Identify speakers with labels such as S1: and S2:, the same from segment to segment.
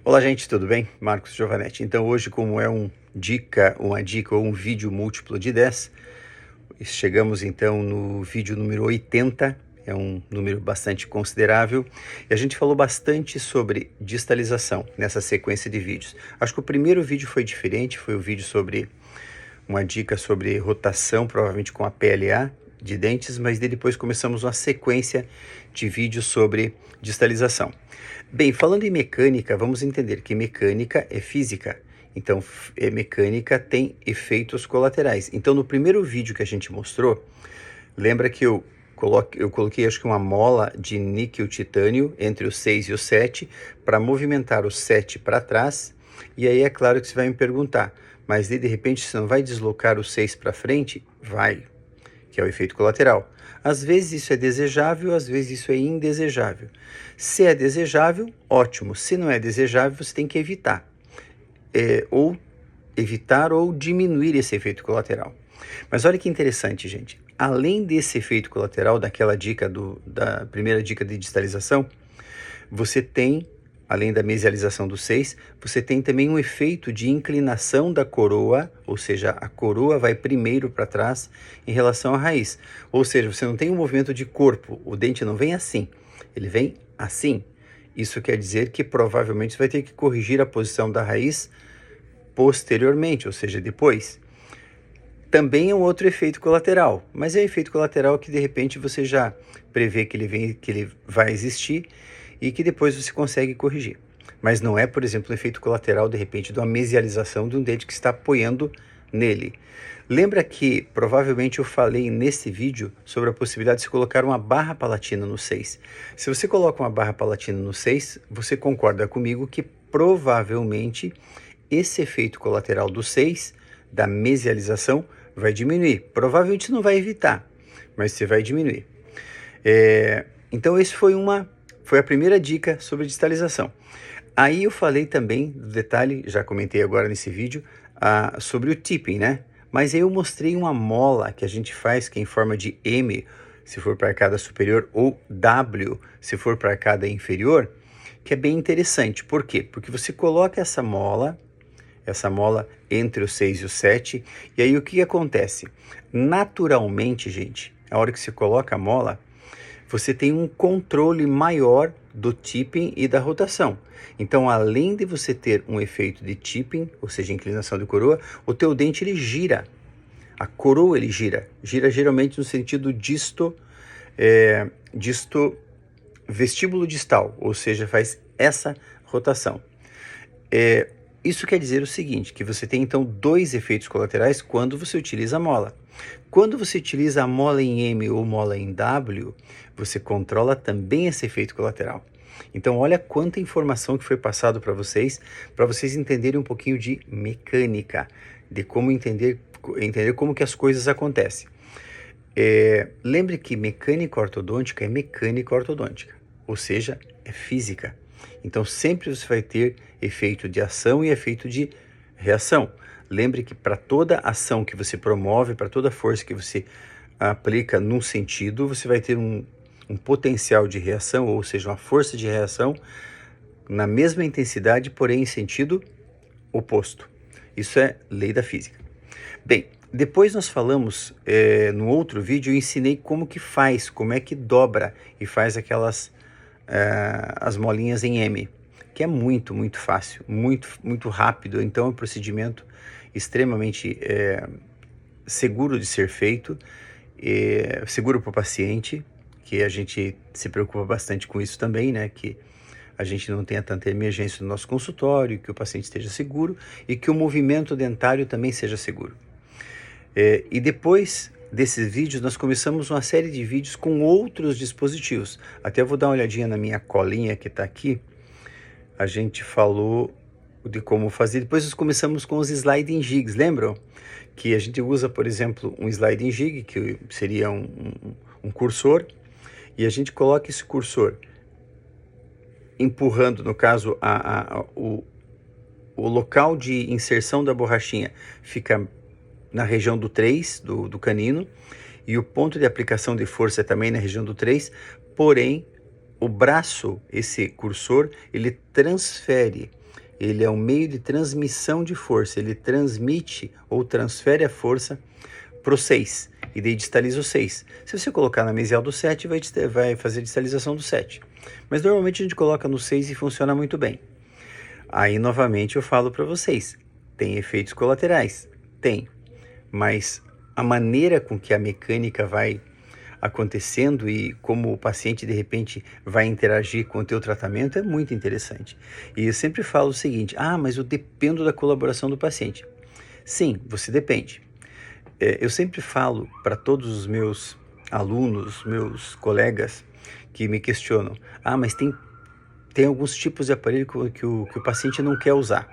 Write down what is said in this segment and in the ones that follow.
S1: Olá, gente, tudo bem? Marcos Giovanetti. Então, hoje, como é uma dica ou um vídeo múltiplo de 10, chegamos então no vídeo número 80, é um número bastante considerável, e a gente falou bastante sobre distalização nessa sequência de vídeos. Acho que o primeiro vídeo foi diferente, foi o vídeo sobre uma dica sobre rotação, provavelmente com a PLA de dentes, mas depois começamos uma sequência de vídeos sobre distalização. Bem, falando em mecânica, vamos entender que mecânica é física. Então, mecânica tem efeitos colaterais. Então, no primeiro vídeo que a gente mostrou, lembra que eu coloquei acho que uma mola de níquel titânio entre o 6 e o 7 para movimentar o 7 para trás. E aí é claro que você vai me perguntar, mas de repente você não vai deslocar o 6 para frente? Vai, que é o efeito colateral. Às vezes isso é desejável, às vezes isso é indesejável. Se é desejável, ótimo. Se não é desejável, você tem que evitar. Ou diminuir esse efeito colateral. Mas olha que interessante, gente. Além desse efeito colateral, daquela dica da primeira dica de distalização, você tem, além da mesialização do 6, você tem também um efeito de inclinação da coroa, ou seja, a coroa vai primeiro para trás em relação à raiz. Ou seja, você não tem um movimento de corpo, o dente não vem assim, ele vem assim. Isso quer dizer que provavelmente você vai ter que corrigir a posição da raiz posteriormente, ou seja, depois. Também é um outro efeito colateral, mas é um efeito colateral que de repente você já prevê que ele vai existir e que depois você consegue corrigir. Mas não é, por exemplo, um efeito colateral de repente de uma mesialização de um dente que está apoiando nele. Lembra que provavelmente eu falei nesse vídeo sobre a possibilidade de se colocar uma barra palatina no 6. Se você coloca uma barra palatina no 6, você concorda comigo que provavelmente esse efeito colateral do 6, da mesialização, vai diminuir. Provavelmente não vai evitar, mas você vai diminuir. Então esse foi a primeira dica sobre distalização. Aí eu falei também do detalhe, já comentei agora nesse vídeo, sobre o tipping, né? Mas aí eu mostrei uma mola que a gente faz, que é em forma de M, se for para a arcada superior, ou W, se for para a arcada inferior, que é bem interessante. Por quê? Porque você coloca essa mola entre o 6 e o 7, e aí o que acontece? Naturalmente, gente, a hora que você coloca a mola, você tem um controle maior do tipping e da rotação. Então, além de você ter um efeito de tipping, ou seja, inclinação de coroa, o teu dente ele gira. A coroa ele gira geralmente no sentido disto vestíbulo distal, ou seja, faz essa rotação. Isso quer dizer o seguinte, que você tem então dois efeitos colaterais quando você utiliza a mola. Quando você utiliza a mola em M ou mola em W, você controla também esse efeito colateral. Então olha quanta informação que foi passado para vocês entenderem um pouquinho de mecânica, de como entender como que as coisas acontecem. Lembre que mecânica ortodôntica é mecânica ortodôntica, ou seja, é física. Então sempre você vai ter efeito de ação e efeito de reação. Lembre que para toda ação que você promove, para toda força que você aplica num sentido, você vai ter um potencial de reação, ou seja, uma força de reação na mesma intensidade, porém em sentido oposto. Isso é lei da física. Bem, depois nós falamos, no outro vídeo, eu ensinei como é que dobra e faz as molinhas em M, que é muito fácil, muito rápido. Então é um procedimento extremamente seguro de ser feito, seguro para o paciente, que a gente se preocupa bastante com isso também, né? Que a gente não tenha tanta emergência no nosso consultório, que o paciente esteja seguro e que o movimento dentário também seja seguro. E depois desses vídeos, nós começamos uma série de vídeos com outros dispositivos. Até vou dar uma olhadinha na minha colinha que está aqui. A gente falou de como fazer. Depois nós começamos com os sliding jigs, lembram? Que a gente usa, por exemplo, um sliding jig, que seria um cursor, e a gente coloca esse cursor empurrando, no caso, o local de inserção da borrachinha fica na região do 3, do canino, e o ponto de aplicação de força é também na região do 3, porém, o braço, esse cursor, ele transfere, ele é um meio de transmissão de força, ele transmite ou transfere a força para o 6, e daí distaliza o 6. Se você colocar na mesial do 7, vai fazer distalização do 7. Mas normalmente a gente coloca no 6 e funciona muito bem. Aí, novamente, eu falo para vocês, tem efeitos colaterais? Tem, mas a maneira com que a mecânica vai acontecendo e como o paciente de repente vai interagir com o teu tratamento é muito interessante. E eu sempre falo o seguinte, mas eu dependo da colaboração do paciente. Sim, você depende. Eu sempre falo para todos os meus alunos, meus colegas que me questionam, mas tem alguns tipos de aparelho que o paciente não quer usar.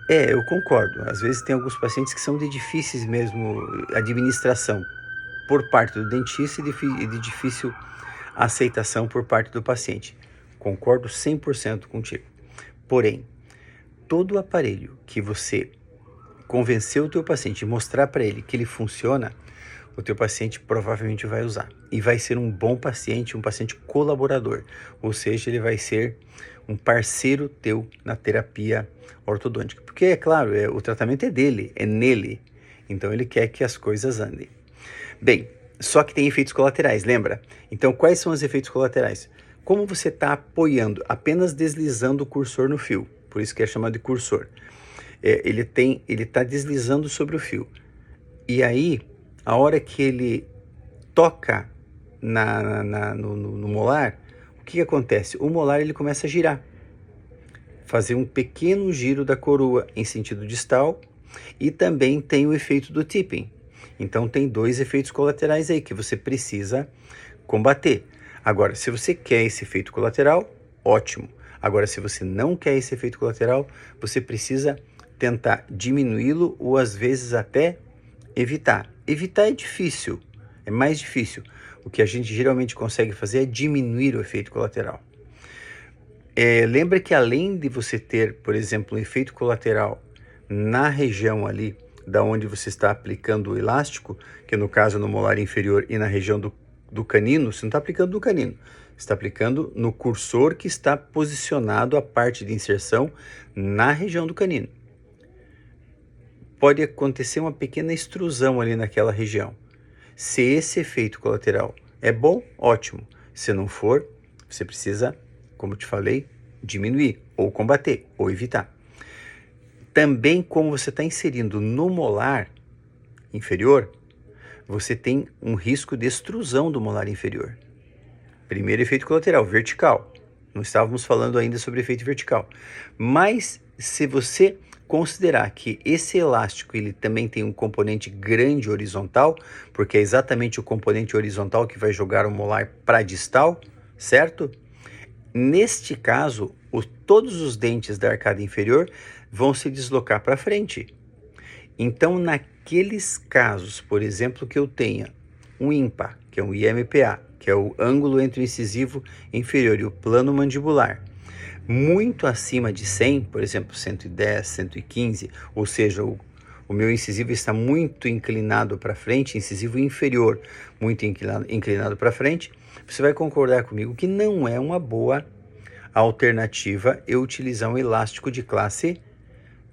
S1: Eu concordo. Às vezes tem alguns pacientes que são de difíceis mesmo administração por parte do dentista e de difícil aceitação por parte do paciente. Concordo 100% contigo. Porém, todo aparelho que você convencer o teu paciente e mostrar para ele que ele funciona, o teu paciente provavelmente vai usar. E vai ser um bom paciente, um paciente colaborador. Ou seja, ele vai ser um parceiro teu na terapia ortodôntica. Porque, é claro, o tratamento é dele, é nele. Então, ele quer que as coisas andem. Bem, só que tem efeitos colaterais, lembra? Então, quais são os efeitos colaterais? Como você está apoiando, apenas deslizando o cursor no fio, por isso que é chamado de cursor. Ele está deslizando sobre o fio. E aí, a hora que ele toca no molar, o que acontece? O molar ele começa a girar, fazer um pequeno giro da coroa em sentido distal, e também tem o efeito do tipping. Então tem dois efeitos colaterais aí que você precisa combater. Agora, se você quer esse efeito colateral, ótimo. Agora, se você não quer esse efeito colateral, você precisa tentar diminuí-lo ou às vezes até evitar. Evitar é difícil, é mais difícil. O que a gente geralmente consegue fazer é diminuir o efeito colateral. Lembra que além de você ter, por exemplo, um efeito colateral na região ali da onde você está aplicando o elástico, que no caso no molar inferior e na região do canino, você não está aplicando no canino, você está aplicando no cursor que está posicionado a parte de inserção na região do canino. Pode acontecer uma pequena extrusão ali naquela região. Se esse efeito colateral é bom, ótimo. Se não for, você precisa, como eu te falei, diminuir, ou combater, ou evitar. Também, como você está inserindo no molar inferior, você tem um risco de extrusão do molar inferior. Primeiro efeito colateral, vertical. Não estávamos falando ainda sobre efeito vertical. Mas, se você considerar que esse elástico ele também tem um componente grande horizontal, porque é exatamente o componente horizontal que vai jogar o molar para distal, certo? Neste caso, todos os dentes da arcada inferior vão se deslocar para frente. Então, naqueles casos, por exemplo, que eu tenha um IMPA, que é um IMPA, que é o ângulo entre o incisivo inferior e o plano mandibular, muito acima de 100, por exemplo, 110, 115, ou seja, o meu incisivo está muito inclinado para frente, incisivo inferior muito inclinado para frente, você vai concordar comigo que não é uma boa alternativa eu utilizar um elástico de classe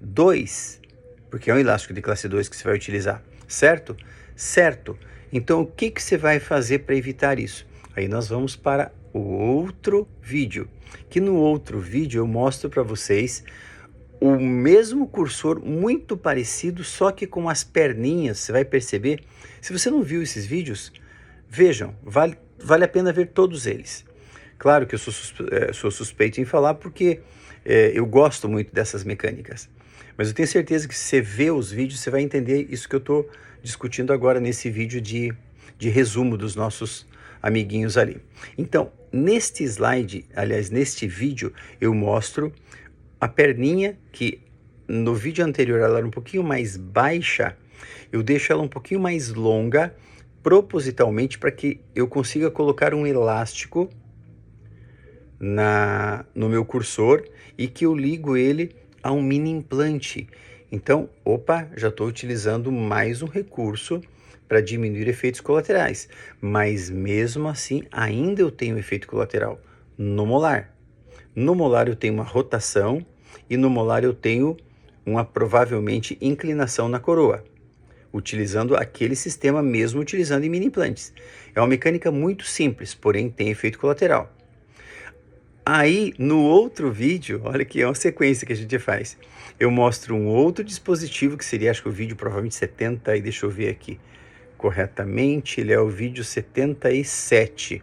S1: 2, porque é um elástico de classe 2 que você vai utilizar, certo? Certo. Então, o que você vai fazer para evitar isso? Aí nós vamos para o outro vídeo, que no outro vídeo eu mostro para vocês o mesmo cursor muito parecido, só que com as perninhas, você vai perceber. Se você não viu esses vídeos, vejam, vale a pena ver todos eles. Claro que eu sou suspeito em falar porque eu gosto muito dessas mecânicas. Mas eu tenho certeza que se você vê os vídeos, você vai entender isso que eu estou discutindo agora nesse vídeo de resumo dos nossos amiguinhos ali. Então, neste slide, aliás, neste vídeo, eu mostro a perninha que no vídeo anterior ela era um pouquinho mais baixa, eu deixo ela um pouquinho mais longa, propositalmente para que eu consiga colocar um elástico no meu cursor e que eu ligo ele a um mini implante. Então, já estou utilizando mais um recurso para diminuir efeitos colaterais, mas mesmo assim ainda eu tenho efeito colateral no molar. No molar eu tenho uma rotação e no molar eu tenho uma provavelmente inclinação na coroa, utilizando aquele sistema mesmo utilizando em mini implantes. É uma mecânica muito simples, porém tem efeito colateral. Aí, no outro vídeo, olha que é uma sequência que a gente faz. Eu mostro um outro dispositivo, que seria, acho que o vídeo provavelmente 70, e deixa eu ver aqui corretamente, ele é o vídeo 77.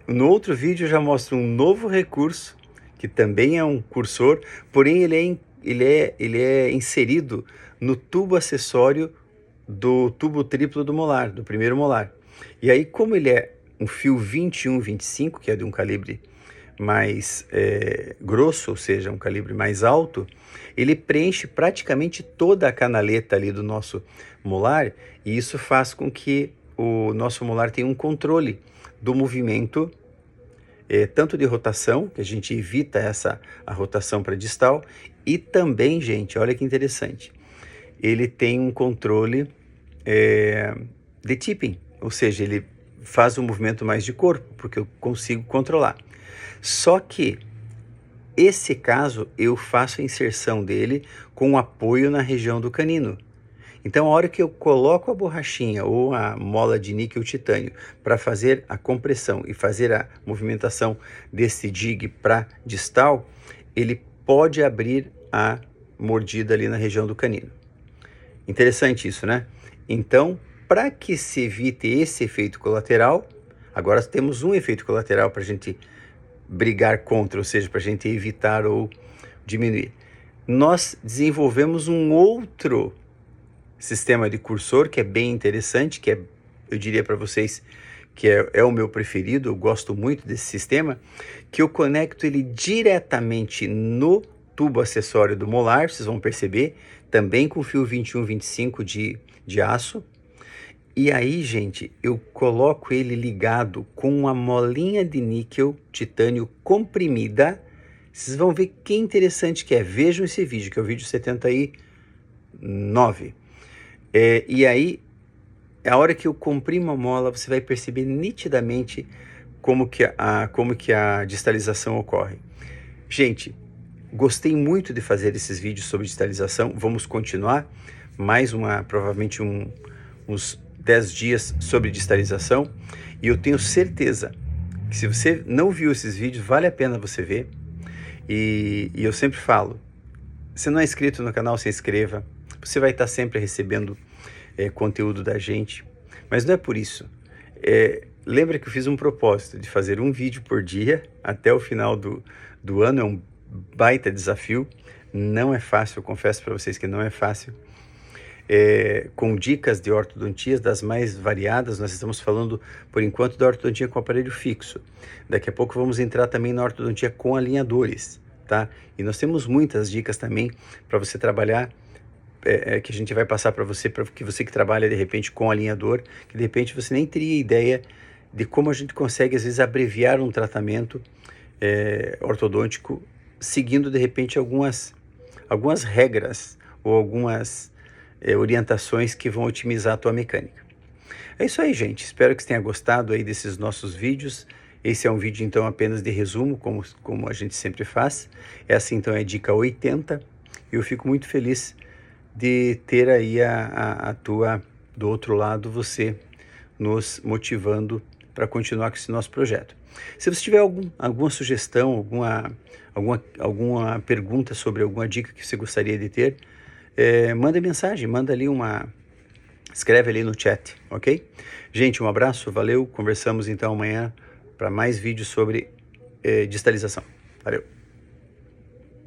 S1: No outro vídeo eu já mostro um novo recurso, que também é um cursor, porém ele é inserido no tubo acessório do tubo triplo do molar, do primeiro molar. E aí, como ele é um fio 21-25, que é de um calibre mais grosso, ou seja, um calibre mais alto, ele preenche praticamente toda a canaleta ali do nosso molar, e isso faz com que o nosso molar tenha um controle do movimento, tanto de rotação, que a gente evita a rotação para distal, e também, gente, olha que interessante, ele tem um controle de tipping, ou seja, ele faz um movimento mais de corpo, porque eu consigo controlar. Só que, esse caso, eu faço a inserção dele com apoio na região do canino. Então, a hora que eu coloco a borrachinha ou a mola de níquel titânio para fazer a compressão e fazer a movimentação desse dig para distal, ele pode abrir a mordida ali na região do canino. Interessante isso, né? Então, para que se evite esse efeito colateral, agora temos um efeito colateral para a gente brigar contra, ou seja, para a gente evitar ou diminuir. Nós desenvolvemos um outro sistema de cursor que é bem interessante, que eu diria para vocês que é o meu preferido, eu gosto muito desse sistema, que eu conecto ele diretamente no tubo acessório do molar, vocês vão perceber, também com fio 21-25 de aço. E aí, gente, eu coloco ele ligado com uma molinha de níquel titânio comprimida. Vocês vão ver que interessante que é. Vejam esse vídeo, que é o vídeo 79. E aí, a hora que eu comprimo a mola, você vai perceber nitidamente como que a distalização ocorre. Gente, gostei muito de fazer esses vídeos sobre distalização. Vamos continuar mais provavelmente uns 10 dias sobre distalização, e eu tenho certeza que se você não viu esses vídeos, vale a pena você ver. E eu sempre falo, se não é inscrito no canal, se inscreva, você vai estar sempre recebendo conteúdo da gente, mas não é por isso. Lembra que eu fiz um propósito de fazer um vídeo por dia até o final do ano, é um baita desafio, não é fácil, eu confesso para vocês que não é fácil. Com dicas de ortodontia das mais variadas. Nós estamos falando, por enquanto, da ortodontia com aparelho fixo. Daqui a pouco vamos entrar também na ortodontia com alinhadores, tá? E nós temos muitas dicas também para você trabalhar, que a gente vai passar para você que trabalha de repente com alinhador, que de repente você nem teria ideia de como a gente consegue às vezes abreviar um tratamento ortodôntico, seguindo de repente algumas regras ou algumas orientações que vão otimizar a tua mecânica. É isso aí, gente. Espero que você tenha gostado aí desses nossos vídeos. Esse é um vídeo, então, apenas de resumo, como a gente sempre faz. Essa, então, é a dica 80. E eu fico muito feliz de ter aí do outro lado, você nos motivando para continuar com esse nosso projeto. Se você tiver alguma sugestão, alguma pergunta sobre alguma dica que você gostaria de ter, manda mensagem, escreve ali no chat, ok? Gente, um abraço, valeu, conversamos então amanhã para mais vídeos sobre distalização. Valeu!